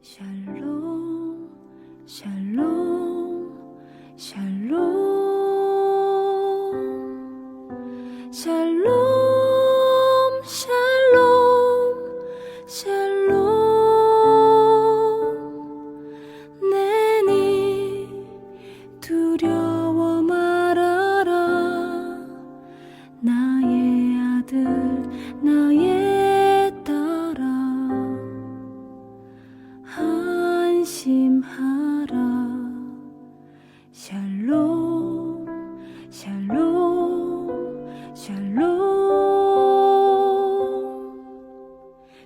샬롬 샬롬 샬롬 샬롬 샬롬 샬롬 내니 두려워 말아라 나의 아들 나의 딸아 안심하라 샬롬 샬롬 샬롬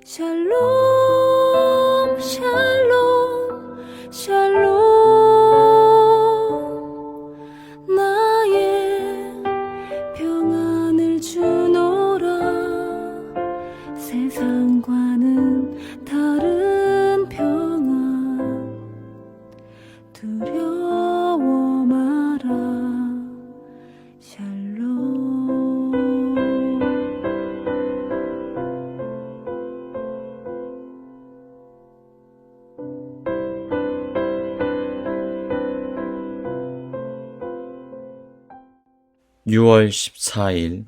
샬롬 샬롬 샬롬 나의 평안을 주노라 세상과는 다른 평안 두려워 마라 샬롬 6월 14일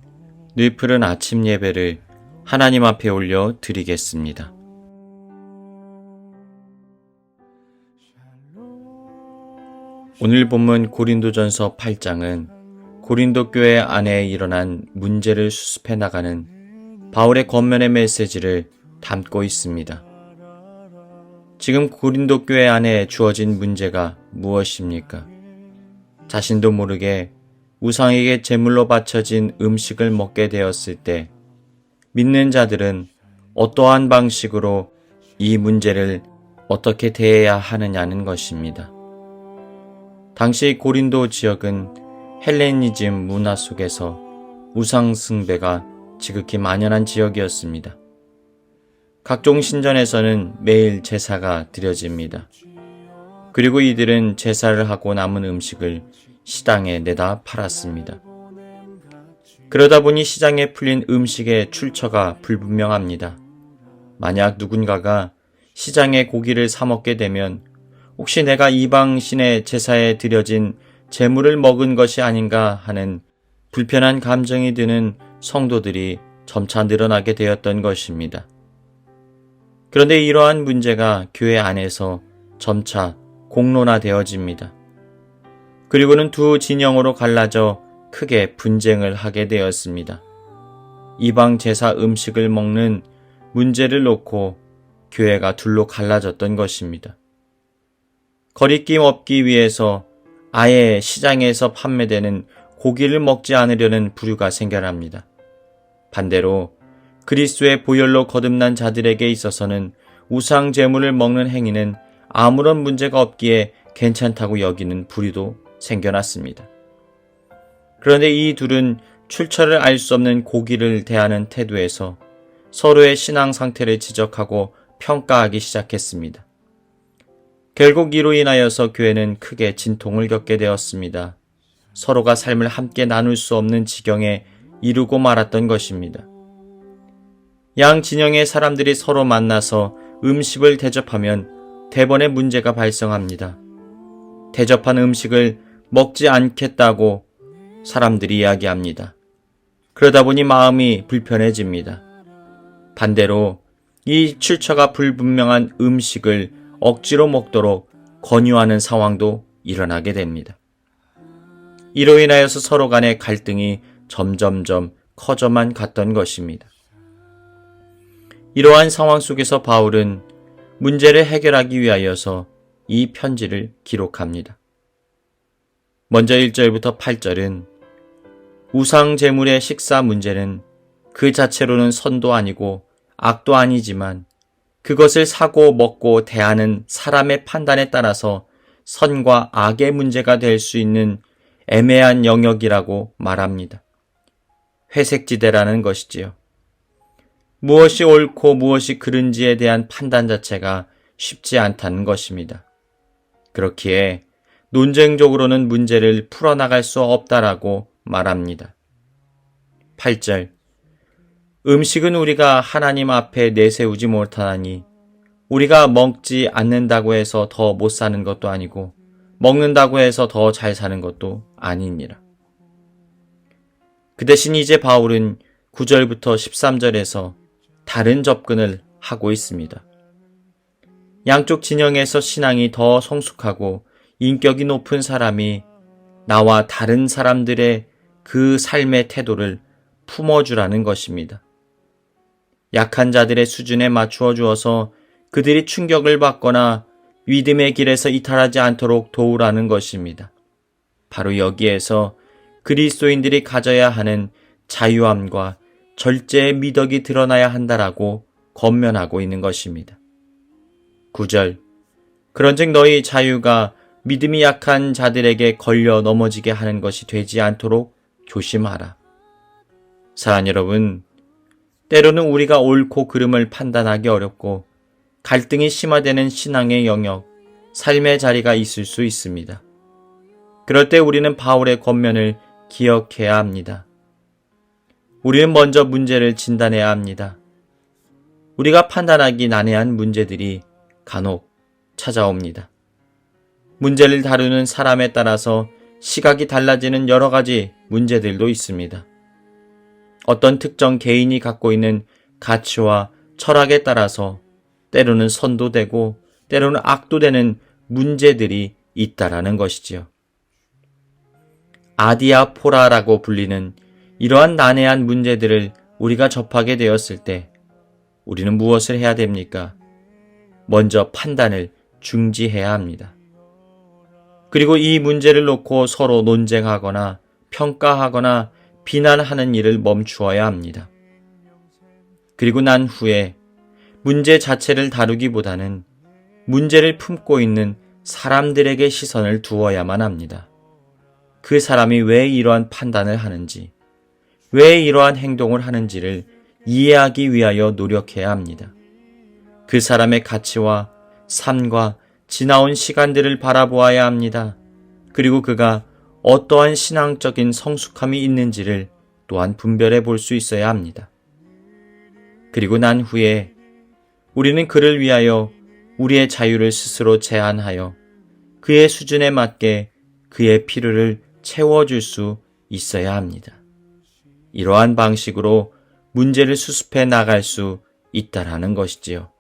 뉘푸른 아침 예배를 하나님 앞에 올려 드리겠습니다. 오늘 본문 고린도전서 8장은 고린도 교회 안에 일어난 문제를 수습해 나가는 바울의 권면의 메시지를 담고 있습니다. 지금 고린도 교회 안에 주어진 문제가 무엇입니까? 자신도 모르게 우상에게 제물로 바쳐진 음식을 먹게 되었을 때 믿는 자들은 어떠한 방식으로 이 문제를 어떻게 대해야 하느냐는 것입니다. 당시 고린도 지역은 헬레니즘 문화 속에서 우상 숭배가 지극히 만연한 지역이었습니다. 각종 신전에서는 매일 제사가 드려집니다. 그리고 이들은 제사를 하고 남은 음식을 시장에 내다 팔았습니다. 그러다 보니 시장에 풀린 음식의 출처가 불분명합니다. 만약 누군가가 시장에 고기를 사 먹게 되면 혹시 내가 이방 신의 제사에 드려진 제물을 먹은 것이 아닌가 하는 불편한 감정이 드는 성도들이 점차 늘어나게 되었던 것입니다. 그런데 이러한 문제가 교회 안에서 점차 공론화되어집니다. 그리고는 두 진영으로 갈라져 크게 분쟁을 하게 되었습니다. 이방 제사 음식을 먹는 문제를 놓고 교회가 둘로 갈라졌던 것입니다. 거리낌 없기 위해서 아예 시장에서 판매되는 고기를 먹지 않으려는 부류가 생겨납니다. 반대로 그리스도의 보혈로 거듭난 자들에게 있어서는 우상 제물을 먹는 행위는 아무런 문제가 없기에 괜찮다고 여기는 부류도 생겨났습니다. 그런데 이 둘은 출처를 알 수 없는 고기를 대하는 태도에서 서로의 신앙 상태를 지적하고 평가하기 시작했습니다. 결국 이로 인하여서 교회는 크게 진통을 겪게 되었습니다. 서로가 삶을 함께 나눌 수 없는 지경에 이르고 말았던 것입니다. 양 진영의 사람들이 서로 만나서 음식을 대접하면 대번에 문제가 발생합니다. 대접한 음식을 먹지 않겠다고 사람들이 이야기합니다. 그러다 보니 마음이 불편해집니다. 반대로 이 출처가 불분명한 음식을 억지로 먹도록 권유하는 상황도 일어나게 됩니다. 이로 인하여서 서로 간의 갈등이 점점점 커져만 갔던 것입니다. 이러한 상황 속에서 바울은 문제를 해결하기 위하여서 이 편지를 기록합니다. 먼저 1절부터 8절은 우상 제물의 식사 문제는 그 자체로는 선도 아니고 악도 아니지만 그것을 사고 먹고 대하는 사람의 판단에 따라서 선과 악의 문제가 될 수 있는 애매한 영역이라고 말합니다. 회색지대라는 것이지요. 무엇이 옳고 무엇이 그른지에 대한 판단 자체가 쉽지 않다는 것입니다. 그렇기에 논쟁적으로는 문제를 풀어나갈 수 없다라고 말합니다. 8절 음식은 우리가 하나님 앞에 내세우지 못하나니 우리가 먹지 않는다고 해서 더 못 사는 것도 아니고 먹는다고 해서 더 잘 사는 것도 아니니라. 그 대신 이제 바울은 9절부터 13절에서 다른 접근을 하고 있습니다. 양쪽 진영에서 신앙이 더 성숙하고 인격이 높은 사람이 나와 다른 사람들의 그 삶의 태도를 품어주라는 것입니다. 약한 자들의 수준에 맞추어 주어서 그들이 충격을 받거나 믿음의 길에서 이탈하지 않도록 도우라는 것입니다. 바로 여기에서 그리스도인들이 가져야 하는 자유함과 절제의 미덕이 드러나야 한다라고 권면하고 있는 것입니다. 9절 그런즉 너희 자유가 믿음이 약한 자들에게 걸려 넘어지게 하는 것이 되지 않도록 조심하라. 사랑하는 여러분, 때로는 우리가 옳고 그름을 판단하기 어렵고 갈등이 심화되는 신앙의 영역, 삶의 자리가 있을 수 있습니다. 그럴 때 우리는 바울의 권면을 기억해야 합니다. 우리는 먼저 문제를 진단해야 합니다. 우리가 판단하기 난해한 문제들이 간혹 찾아옵니다. 문제를 다루는 사람에 따라서 시각이 달라지는 여러 가지 문제들도 있습니다. 어떤 특정 개인이 갖고 있는 가치와 철학에 따라서 때로는 선도 되고 때로는 악도 되는 문제들이 있다라는 것이지요. 아디아포라라고 불리는 이러한 난해한 문제들을 우리가 접하게 되었을 때 우리는 무엇을 해야 됩니까? 먼저 판단을 중지해야 합니다. 그리고 이 문제를 놓고 서로 논쟁하거나 평가하거나 비난하는 일을 멈추어야 합니다. 그리고 난 후에 문제 자체를 다루기보다는 문제를 품고 있는 사람들에게 시선을 두어야만 합니다. 그 사람이 왜 이러한 판단을 하는지, 왜 이러한 행동을 하는지를 이해하기 위하여 노력해야 합니다. 그 사람의 가치와 삶과 지나온 시간들을 바라보아야 합니다. 그리고 그가 어떠한 신앙적인 성숙함이 있는지를 또한 분별해 볼 수 있어야 합니다. 그리고 난 후에 우리는 그를 위하여 우리의 자유를 스스로 제한하여 그의 수준에 맞게 그의 필요를 채워줄 수 있어야 합니다. 이러한 방식으로 문제를 수습해 나갈 수 있다라는 것이지요.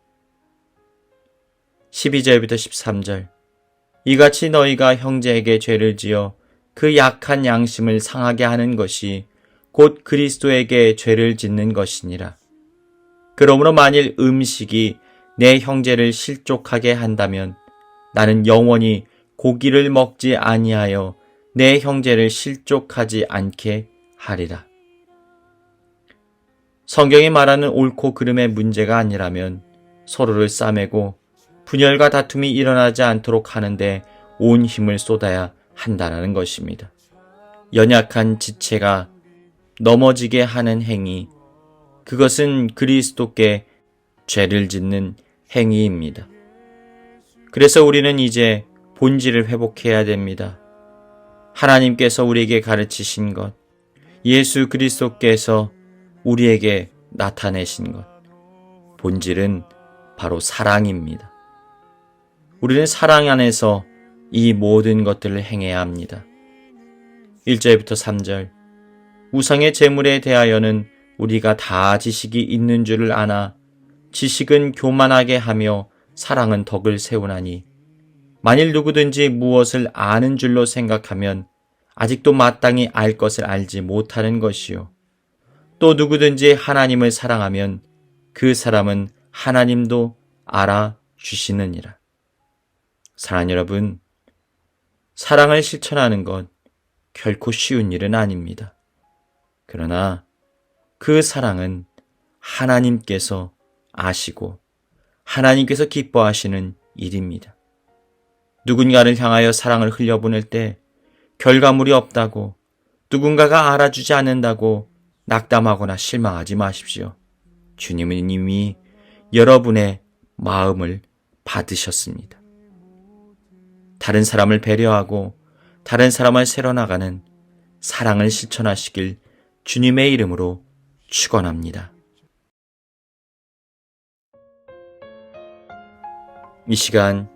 12절부터 13절 이같이 너희가 형제에게 죄를 지어 그 약한 양심을 상하게 하는 것이 곧 그리스도에게 죄를 짓는 것이니라. 그러므로 만일 음식이 내 형제를 실족하게 한다면 나는 영원히 고기를 먹지 아니하여 내 형제를 실족하지 않게 하리라. 성경이 말하는 옳고 그름의 문제가 아니라면 서로를 싸매고 분열과 다툼이 일어나지 않도록 하는데 온 힘을 쏟아야 한다는 것입니다. 연약한 지체가 넘어지게 하는 행위, 그것은 그리스도께 죄를 짓는 행위입니다. 그래서 우리는 이제 본질을 회복해야 됩니다. 하나님께서 우리에게 가르치신 것, 예수 그리스도께서 우리에게 나타내신 것, 본질은 바로 사랑입니다. 우리는 사랑 안에서 이 모든 것들을 행해야 합니다. 1절부터 3절 우상의 제물에 대하여는 우리가 다 지식이 있는 줄을 아나 지식은 교만하게 하며 사랑은 덕을 세우나니 만일 누구든지 무엇을 아는 줄로 생각하면 아직도 마땅히 알 것을 알지 못하는 것이요. 또 누구든지 하나님을 사랑하면 그 사람은 하나님도 알아주시느니라. 사랑하는 여러분, 사랑을 실천하는 것 결코 쉬운 일은 아닙니다. 그러나 그 사랑은 하나님께서 아시고 하나님께서 기뻐하시는 일입니다. 누군가를 향하여 사랑을 흘려보낼 때 결과물이 없다고, 누군가가 알아주지 않는다고 낙담하거나 실망하지 마십시오. 주님은 이미 여러분의 마음을 받으셨습니다. 다른 사람을 배려하고 다른 사람을 새로나가는 사랑을 실천하시길 주님의 이름으로 축원합니다. 이 시간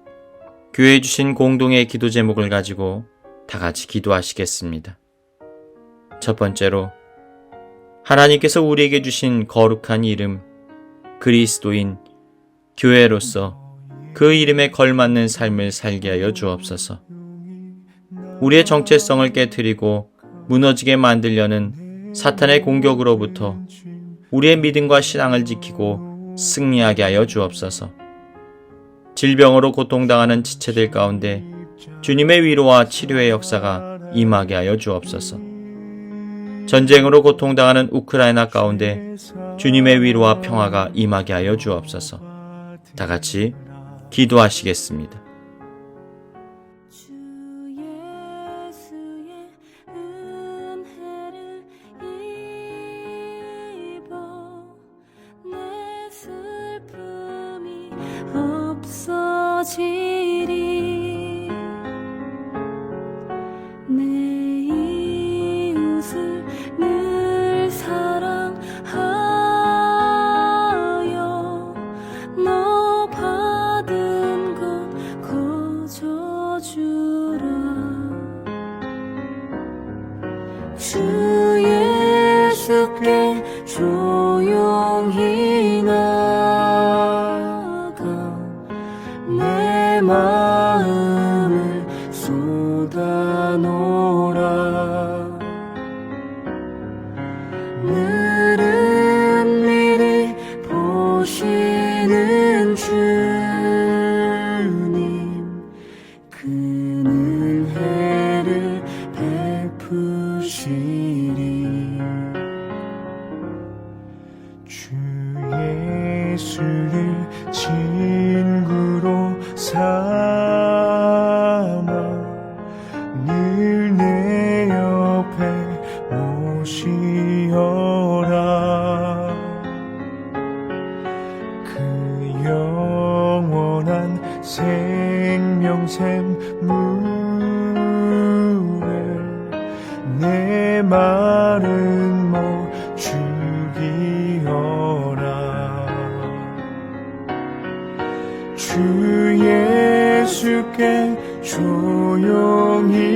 교회에 주신 공동의 기도 제목을 가지고 다 같이 기도하시겠습니다. 첫 번째로 하나님께서 우리에게 주신 거룩한 이름 그리스도인 교회로서 그 이름에 걸맞는 삶을 살게 하여 주옵소서. 우리의 정체성을 깨트리고 무너지게 만들려는 사탄의 공격으로부터 우리의 믿음과 신앙을 지키고 승리하게 하여 주옵소서. 질병으로 고통당하는 지체들 가운데 주님의 위로와 치료의 역사가 임하게 하여 주옵소서. 전쟁으로 고통당하는 우크라이나 가운데 주님의 위로와 평화가 임하게 하여 주옵소서. 다 같이 기도하시겠습니다. 주 예수의 은혜를 입어 내 슬픔이 없어지리 내 이웃을 늘 사랑하여 너 받은 것 거저주라 주 예수께 조용히 나가 내 마음을 쏟아놓으라 늘은 미리 보시는 주님 그 은혜를 베푸시리 주 예수를 친구로 삼아 늘 내 옆에 모시어라 그 영원한 생명샘 물에 내 마른 목 죽이어라 주 예수께 조용히